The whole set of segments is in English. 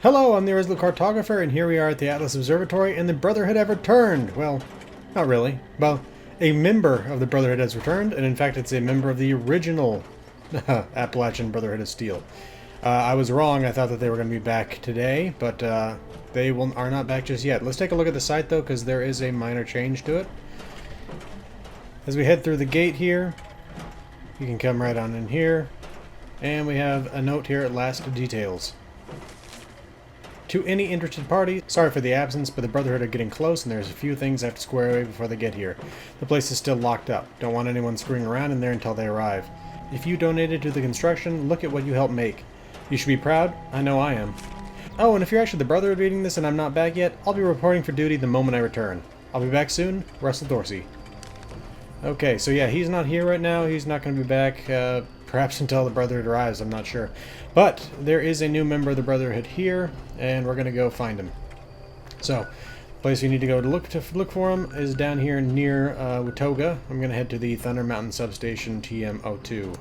Hello, I'm the original cartographer, and here we are at the Atlas Observatory, and the Brotherhood have returned. Well, not really. Well, a member of the Brotherhood has returned, and in fact it's a member of the original Appalachian Brotherhood of Steel. I was wrong. I thought that they were going to be back today, but they are not back just yet. Let's take a look at the site, though, because there is a minor change to it. As we head through the gate here, you can come right on in here, and we have a note here at last details. To any interested party, sorry for the absence, but the Brotherhood are getting close and there's a few things I have to square away before they get here. The place is still locked up. Don't want anyone screwing around in there until they arrive. If you donated to the construction, look at what you helped make. You should be proud. I know I am. Oh, and if you're actually the Brotherhood reading this and I'm not back yet, I'll be reporting for duty the moment I return. I'll be back soon. Russell Dorsey. Okay, so yeah, he's not here right now. He's not going to be back, perhaps until the Brotherhood arrives. I'm not sure. But there is a new member of the Brotherhood here, and we're going to go find him. So, the place you need to go to look for him is down here near Watauga. I'm going to head to the Thunder Mountain Substation TM02.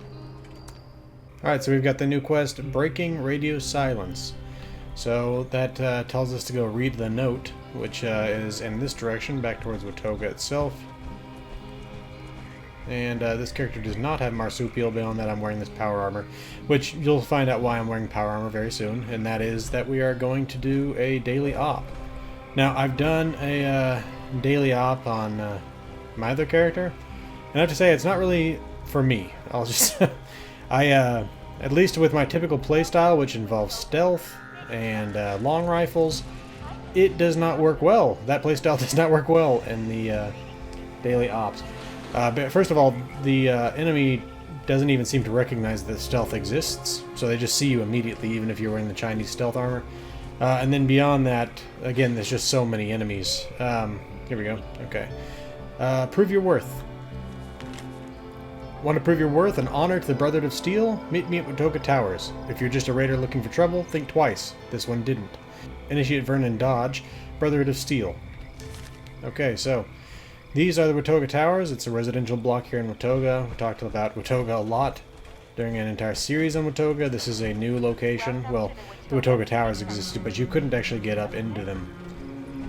Alright, so we've got the new quest, Breaking Radio Silence. So that tells us to go read the note, which is in this direction, back towards Watauga itself. And this character does not have marsupial. Beyond that, I'm wearing this power armor, which you'll find out why I'm wearing power armor very soon, and that is that we are going to do a daily op. Now, I've done a daily op on my other character, and I have to say, it's not really for me. I'll just... at least with my typical playstyle, which involves stealth and long rifles, it does not work well. That playstyle does not work well in the daily ops. But first of all, the enemy doesn't even seem to recognize that stealth exists, so they just see you immediately, even if you're wearing the Chinese stealth armor. And then beyond that, again, there's just so many enemies. Here we go. Okay. Prove your worth. Want to prove your worth and honor to the Brotherhood of Steel? Meet me at Watauga Towers. If you're just a raider looking for trouble, think twice. This one didn't. Initiate Vernon Dodge, Brotherhood of Steel. Okay, so... these are the Watauga Towers. It's a residential block here in Watauga. We talked about Watauga a lot during an entire series on Watauga. This is a new location. Well, the Watauga Towers existed, but you couldn't actually get up into them.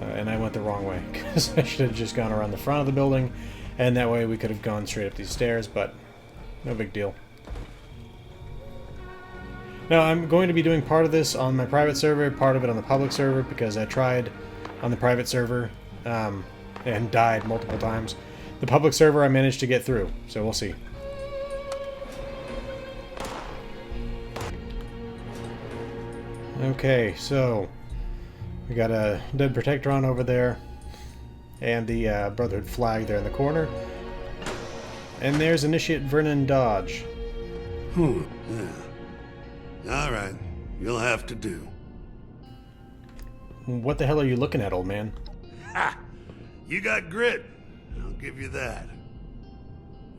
And I went the wrong way, because I should have just gone around the front of the building, and that way we could have gone straight up these stairs, but no big deal. Now, I'm going to be doing part of this on my private server, part of it on the public server, because I tried on the private server, and died multiple times. The public server I managed to get through, so we'll see. Okay, so we got a dead Protectron over there, and the Brotherhood flag there in the corner. And there's Initiate Vernon Dodge. Yeah. Alright, you'll have to do. What the hell are you looking at, old man? Ha! You got grit, I'll give you that.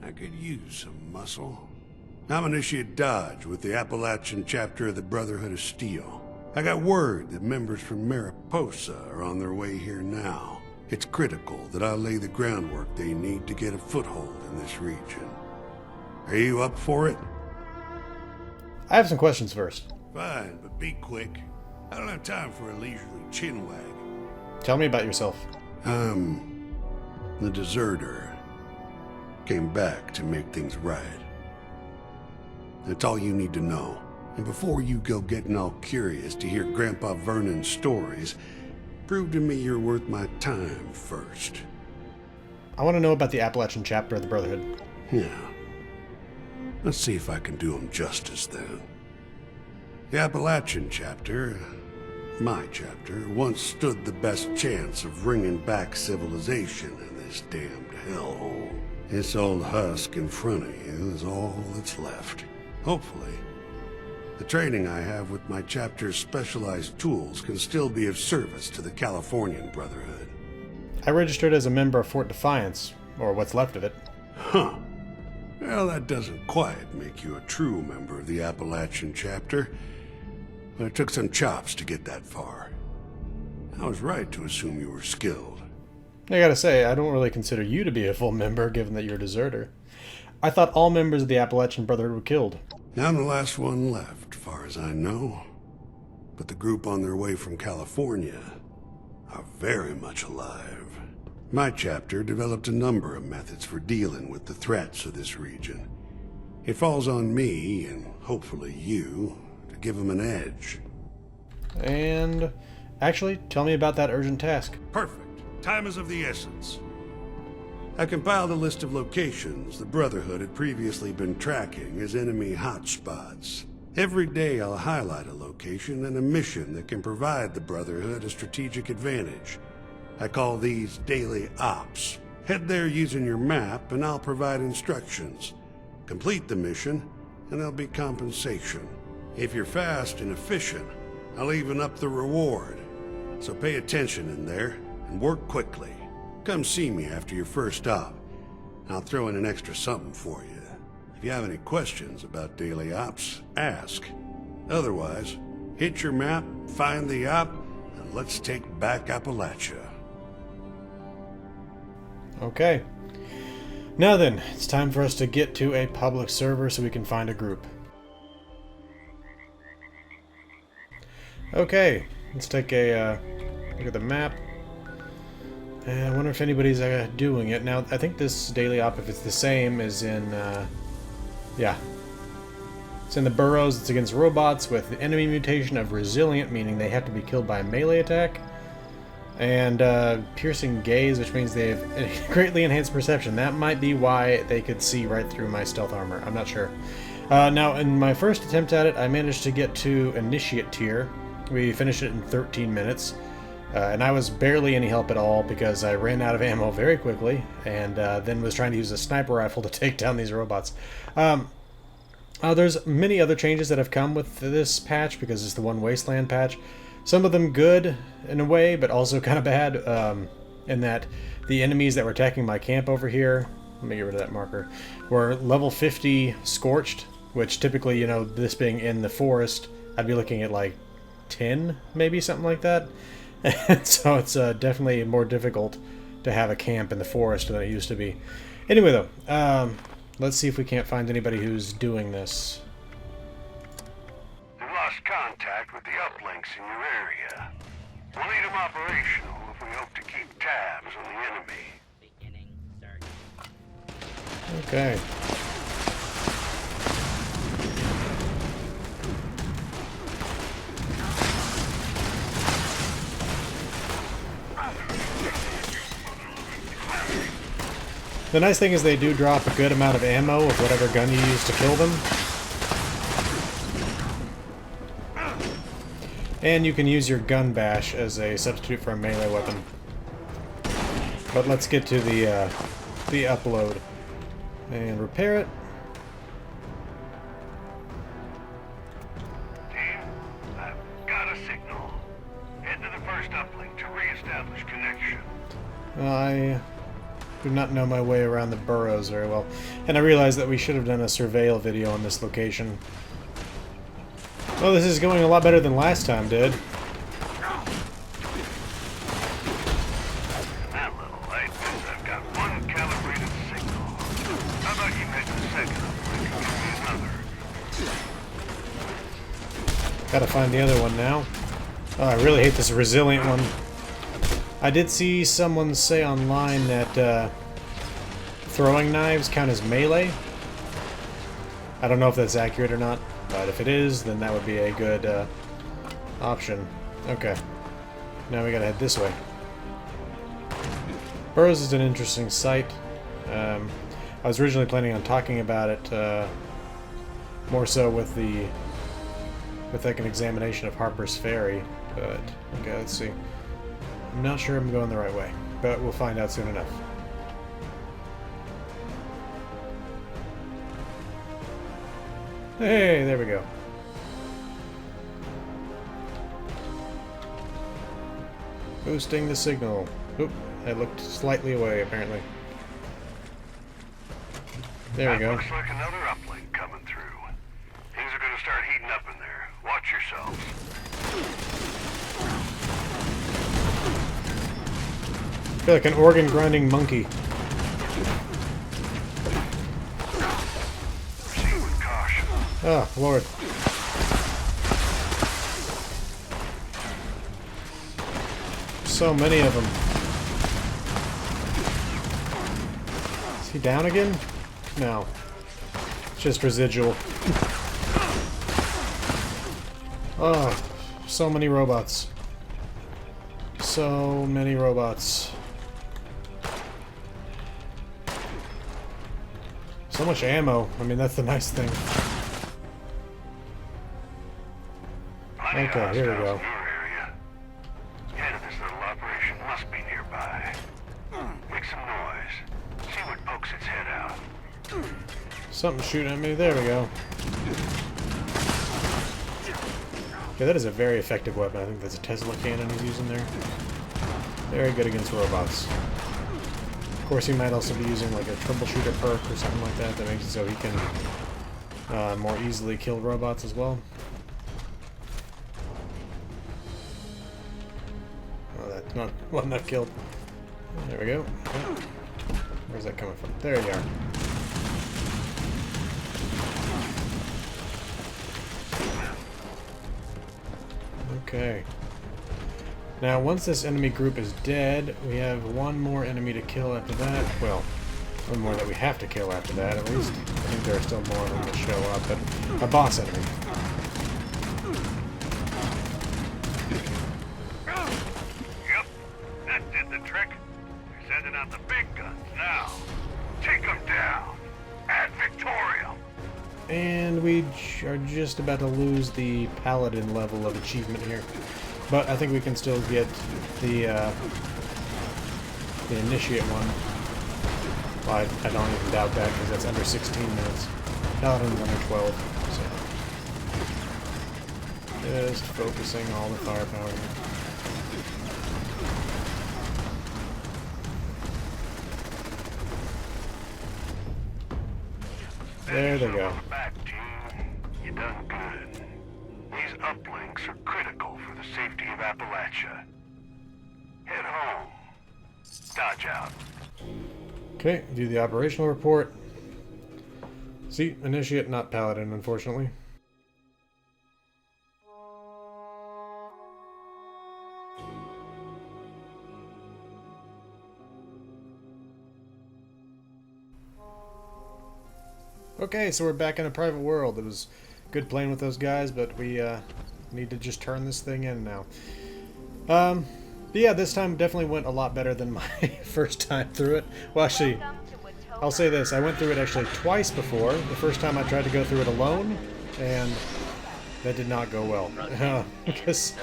I could use some muscle. I'm Initiate Dodge with the Appalachian chapter of the Brotherhood of Steel. I got word that members from Mariposa are on their way here now. It's critical that I lay the groundwork they need to get a foothold in this region. Are you up for it? I have some questions first. Fine, but be quick. I don't have time for a leisurely chinwag. Tell me about yourself. The deserter. Came back to make things right. That's all you need to know. And before you go getting all curious to hear Grandpa Vernon's stories, prove to me you're worth my time first. I want to know about the Appalachian chapter of the Brotherhood. Yeah. Let's see if I can do him justice then. The Appalachian chapter, my chapter, once stood the best chance of bringing back civilization in this damned hellhole. This old husk in front of you is all that's left. Hopefully, the training I have with my chapter's specialized tools can still be of service to the California Brotherhood. I registered as a member of Fort Defiance, or what's left of it. Huh. Well, that doesn't quite make you a true member of the Appalachian chapter, but it took some chops to get that far. I was right to assume you were skilled. I gotta say, I don't really consider you to be a full member, given that you're a deserter. I thought all members of the Appalachian Brotherhood were killed. I'm the last one left, far as I know. but the group on their way from California are very much alive. My chapter developed a number of methods for dealing with the threats of this region. It falls on me, and hopefully you, to give them an edge. And actually, tell me about that urgent task. Perfect. Time is of the essence. I compiled a list of locations the Brotherhood had previously been tracking as enemy hotspots. Every day I'll highlight a location and a mission that can provide the Brotherhood a strategic advantage. I call these daily ops. Head there using your map and I'll provide instructions. Complete the mission and there'll be compensation. If you're fast and efficient, I'll even up the reward. So pay attention in there and work quickly. Come see me after your first stop. I'll throw in an extra something for you. If you have any questions about daily ops, ask. Otherwise, hit your map, find the op, and let's take back Appalachia. Okay. Now then, it's time for us to get to a public server so we can find a group. Okay, let's take a look at the map. And I wonder if anybody's doing it. Now, I think this daily op, if it's the same, is in, yeah. It's in the Burrows. It's against robots with the enemy mutation of resilient, meaning they have to be killed by a melee attack. And piercing gaze, which means they have greatly enhanced perception. That might be why they could see right through my stealth armor. I'm not sure. Now, in my first attempt at it, I managed to get to Initiate tier. We finished it in 13 minutes. And I was barely any help at all because I ran out of ammo very quickly and then was trying to use a sniper rifle to take down these robots. There's many other changes that have come with this patch because it's the one Wasteland patch. Some of them good in a way, but also kind of bad in that the enemies that were attacking my camp over here, let me get rid of that marker, were level 50 scorched, which typically, you know, this being in the forest, I'd be looking at like 10, maybe something like that. And so it's definitely more difficult to have a camp in the forest than it used to be. Anyway, though, let's see if we can't find anybody who's doing this. We've lost contact with the uplinks in your area. We'll need them operational if we hope to keep tabs on the enemy. Beginning search. Okay. The nice thing is they do drop a good amount of ammo of whatever gun you use to kill them. And you can use your gun bash as a substitute for a melee weapon. But let's get to the upload. And repair it. Team, I've got a signal. Head to the first uplink to re-establish connection. I do not know my way around the Burrows very well. And I realized that we should have done a surveil video on this location. Well, this is going a lot better than last time did. That little light means I've got one calibrated signal. How about you head to the second uplink and give me another? Gotta find the other one now. Oh, I really hate this resilient one. I did see someone say online that throwing knives count as melee. I don't know if that's accurate or not, but if it is, then that would be a good option. Okay. Now we gotta head this way. Burrows is an interesting site. I was originally planning on talking about it more so with like an examination of Harper's Ferry, but okay, let's see. I'm not sure I'm going the right way, but we'll find out soon enough. Hey, there we go. Boosting the signal. Oop, I looked slightly away, apparently. There we go. Looks like another uplink coming through. Things are gonna start heating up in there. Watch yourselves. I feel like an organ grinding monkey. Proceed with caution. Oh, Lord. So many of them. Is he down again? No. It's just residual. Oh, so many robots. So many robots. So much ammo. I mean, that's the nice thing. Okay, here we go. Head of this little operation must be nearby. Make some noise. See what pokes its head out. Something's shooting at me. There we go. Okay, that is a very effective weapon. I think that's a Tesla cannon he's using there. Very good against robots. Of course, he might also be using like a troubleshooter perk or something like that that makes it so he can more easily kill robots as well. Oh, that's not one not killed. There we go. Oh. Where's that coming from? There you are. Okay. Now, once this enemy group is dead, we have one more enemy to kill after that. Well, one more that we have to kill after that, at least. I think there are still more of them that show up, but a boss enemy. Yep, that did the trick. We're sending out the big guns now. Take them down. Ad Victoriam. And we are just about to lose the Paladin level of achievement here. But I think we can still get the Initiate one. Well, I don't even doubt that, because that's under 16 minutes. Paladin's under 12, so... Just focusing all the firepower here. There they go. Back, team. You done good. These uplinks are critical for the safety of Appalachia. Head home. Dodge out. Okay, do the operational report. See, Initiate, not Paladin, unfortunately. Okay, so we're back in a private world. It was good playing with those guys, but we need to just turn this thing in now. But yeah, this time definitely went a lot better than my first time through it. Well, actually, I'll say this. I went through it actually twice before. The first time I tried to go through it alone, and that did not go well. Because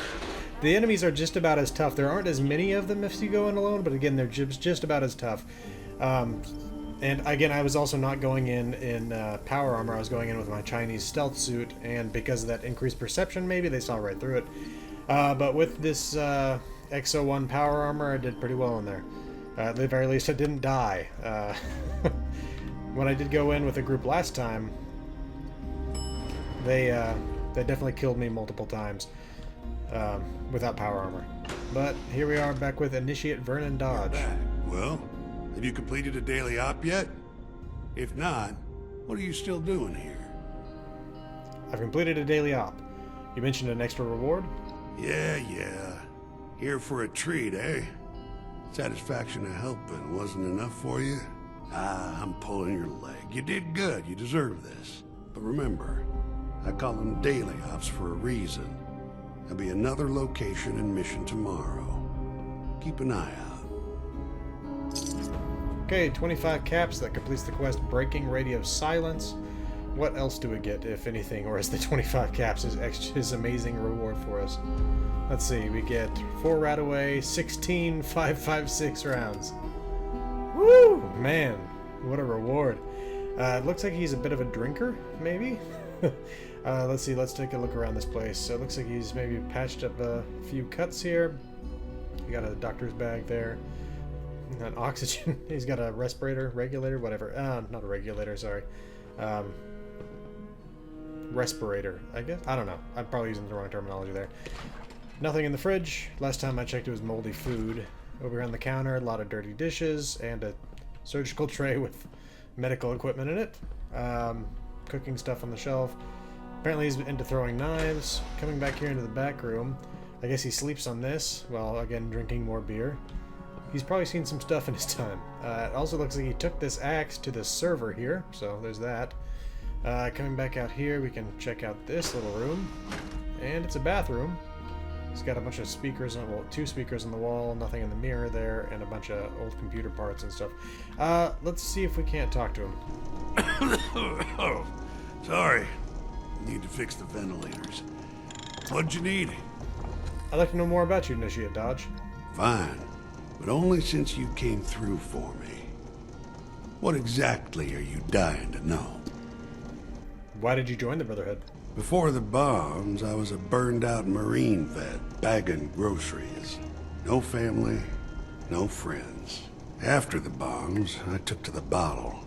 the enemies are just about as tough. There aren't as many of them if you go in alone, but again, they're just about as tough. And again, I was also not going in power armor. I was going in with my Chinese stealth suit, and because of that increased perception, maybe they saw right through it. But with this XO1 power armor, I did pretty well in there. At the very least, I didn't die. When I did go in with a group last time, they definitely killed me multiple times without power armor. But here we are back with Initiate Vernon Dodge. Well, have you completed a daily op yet? If not, what are you still doing here? I've completed a daily op. You mentioned an extra reward? Yeah. Here for a treat, eh? Satisfaction of helping wasn't enough for you? Ah, I'm pulling your leg. You did good. You deserve this. But remember, I call them daily ops for a reason. There'll be another location and mission tomorrow. Keep an eye out. Okay, 25 caps. That completes the quest Breaking Radio Silence. What else do we get, if anything, or is the 25 caps his amazing reward for us? Let's see, we get 4 right away, 16 5.56 rounds. Woo! Man, what a reward. It looks like he's a bit of a drinker, maybe? Let's see, let's take a look around this place. So it looks like he's maybe patched up a few cuts here. He got a doctor's bag there. An oxygen. He's got a respirator, regulator, whatever. Not a regulator, sorry. Respirator, I guess? I don't know. I'm probably using the wrong terminology there. Nothing in the fridge. Last time I checked, it was moldy food. Over here on the counter, a lot of dirty dishes and a surgical tray with medical equipment in it. Cooking stuff on the shelf. Apparently he's into throwing knives. Coming back here into the back room. I guess he sleeps on this, while again drinking more beer. He's probably seen some stuff in his time. It also looks like he took this axe to the server here, so there's that. Coming back out here, we can check out this little room. And it's a bathroom. It's got a bunch of speakers, well, 2 speakers on the wall, nothing in the mirror there, and a bunch of old computer parts and stuff. Let's see if we can't talk to him. Oh, sorry. Need to fix the ventilators. What'd you need? I'd like to know more about you, Initiate Dodge. Fine, but only since you came through for me. What exactly are you dying to know? Why did you join the Brotherhood? Before the bombs, I was a burned-out Marine vet, bagging groceries. No family, no friends. After the bombs, I took to the bottle.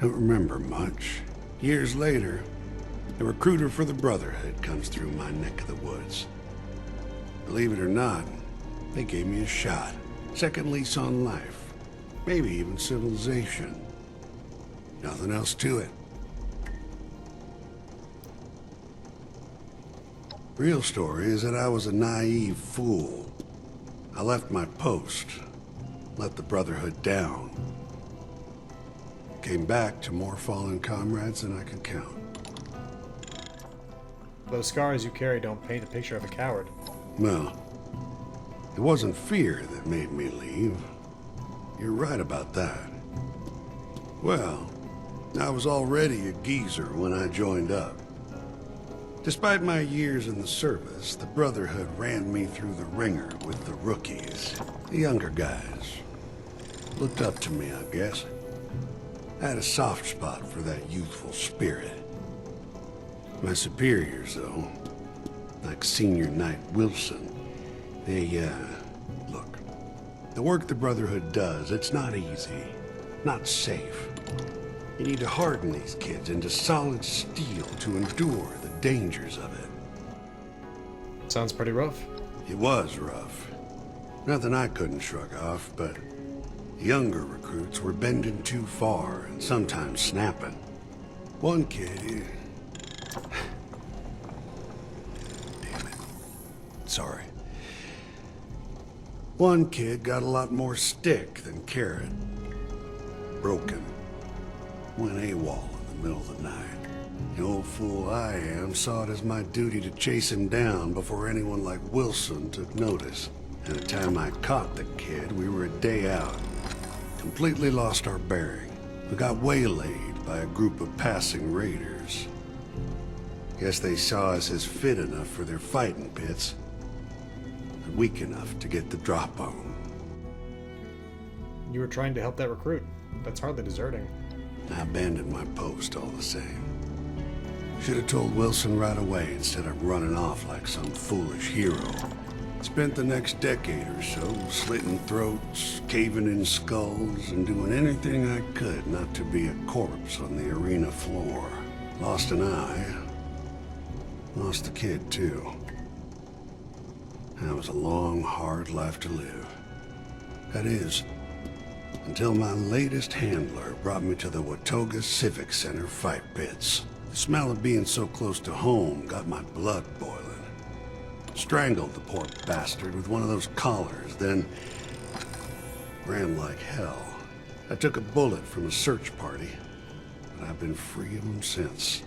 Don't remember much. Years later, a recruiter for the Brotherhood comes through my neck of the woods. Believe it or not, they gave me a shot. Second lease on life. Maybe even civilization. Nothing else to it. Real story is that I was a naive fool. I left my post, let the Brotherhood down. Came back to more fallen comrades than I could count. Those scars you carry don't paint a picture of a coward. Well, it wasn't fear that made me leave. You're right about that. Well, I was already a geezer when I joined up. Despite my years in the service, the Brotherhood ran me through the ringer with the rookies, the younger guys. Looked up to me, I guess. I had a soft spot for that youthful spirit. My superiors, though, like Senior Knight Wilson, they, look, the work the Brotherhood does, it's not easy, not safe. You need to harden these kids into solid steel to endure the dangers of it. Sounds pretty rough. It was rough. Nothing I couldn't shrug off, but younger recruits were bending too far and sometimes snapping. One kid, damn it. Sorry. One kid got a lot more stick than carrot. Broken. Went AWOL in the middle of the night. The old fool I am saw it as my duty to chase him down before anyone like Wilson took notice. And the time I caught the kid, we were a day out. Completely lost our bearing. We got waylaid by a group of passing raiders. Guess they saw us as fit enough for their fighting pits, but weak enough to get the drop on. You were trying to help that recruit. That's hardly deserting. I abandoned my post all the same. Should have told Wilson right away instead of running off like some foolish hero. Spent the next decade or so slitting throats, caving in skulls, and doing anything I could not to be a corpse on the arena floor. Lost an eye. Lost the kid, too. That was a long, hard life to live. That is, until my latest handler brought me to the Watoga Civic Center fight pits. The smell of being so close to home got my blood boiling. Strangled the poor bastard with one of those collars, then ran like hell. I took a bullet from a search party, but I've been free of them since.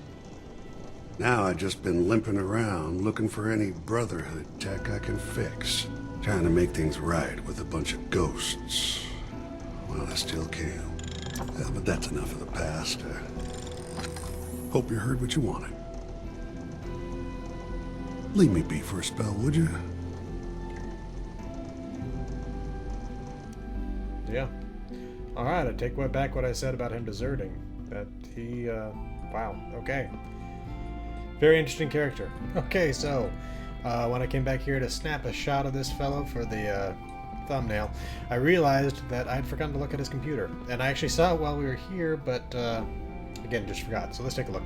Now I've just been limping around looking for any Brotherhood tech I can fix. Trying to make things right with a bunch of ghosts. Well, I still can. But that's enough of the past. Hope you heard what you wanted. Leave me be for a spell, would you? Yeah. Alright, I take back what I said about him deserting. That he, wow, okay. Very interesting character. Okay, so, when I came back here to snap a shot of this fellow for the, thumbnail, I realized that I'd forgotten to look at his computer. And I actually saw it while we were here, but, again, just forgot. So let's take a look.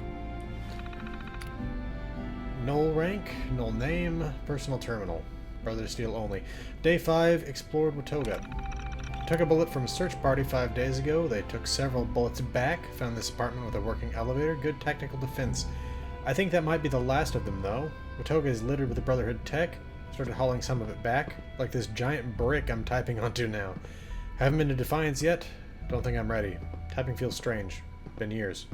Null rank, null name, personal terminal. Brother Steel only. Day 5, explored Watoga. Took a bullet from a search party 5 days ago. They took several bullets back. Found this apartment with a working elevator. Good technical defense. I think that might be the last of them, though. Watoga is littered with the Brotherhood tech. Started hauling some of it back, like this giant brick I'm typing onto now. Haven't been to Defiance yet. Don't think I'm ready. Typing feels strange. Been years.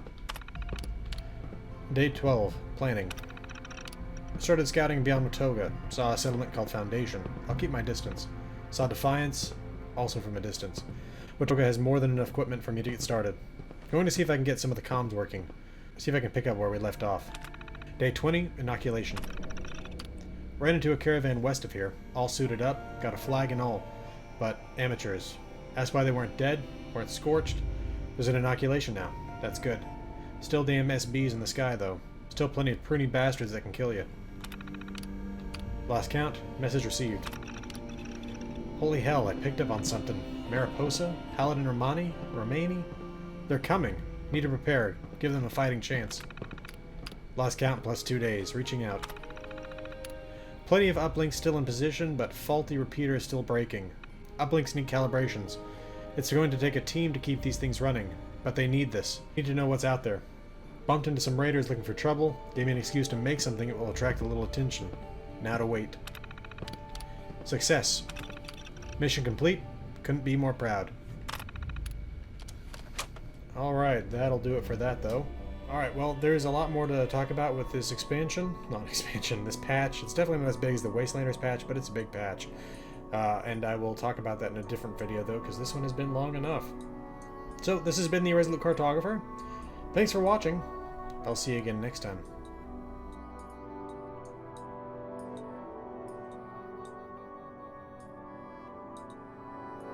Day 12. Planning. Started scouting beyond Watoga. Saw a settlement called Foundation. I'll keep my distance. Saw Defiance, also from a distance. Watoga has more than enough equipment for me to get started. Going to see if I can get some of the comms working. See if I can pick up where we left off. Day 20. Inoculation. Ran into a caravan west of here. All suited up. Got a flag and all. But amateurs. Asked why they weren't dead. Weren't scorched. There's an inoculation now. That's good. Still damn SBs in the sky, though. Still plenty of pruny bastards that can kill you. Last count. Message received. Holy hell, I picked up on something. Mariposa? Paladin Romani? They're coming. Need to prepare. Give them a fighting chance. Last count plus 2 days. Reaching out. Plenty of uplinks still in position, but faulty repeaters still breaking. Uplinks need calibrations. It's going to take a team to keep these things running, but they need this. Need to know what's out there. Bumped into some raiders looking for trouble. Gave me an excuse to make something that will attract a little attention. Now to wait. Success. Mission complete. Couldn't be more proud. Alright, that'll do it for that though. Alright, well, there's a lot more to talk about with this expansion. Not expansion, this patch. It's definitely not as big as the Wastelanders patch, but it's a big patch. And I will talk about that in a different video though, because this one has been long enough. So, this has been the Irresolute Cartographer. Thanks for watching. I'll see you again next time.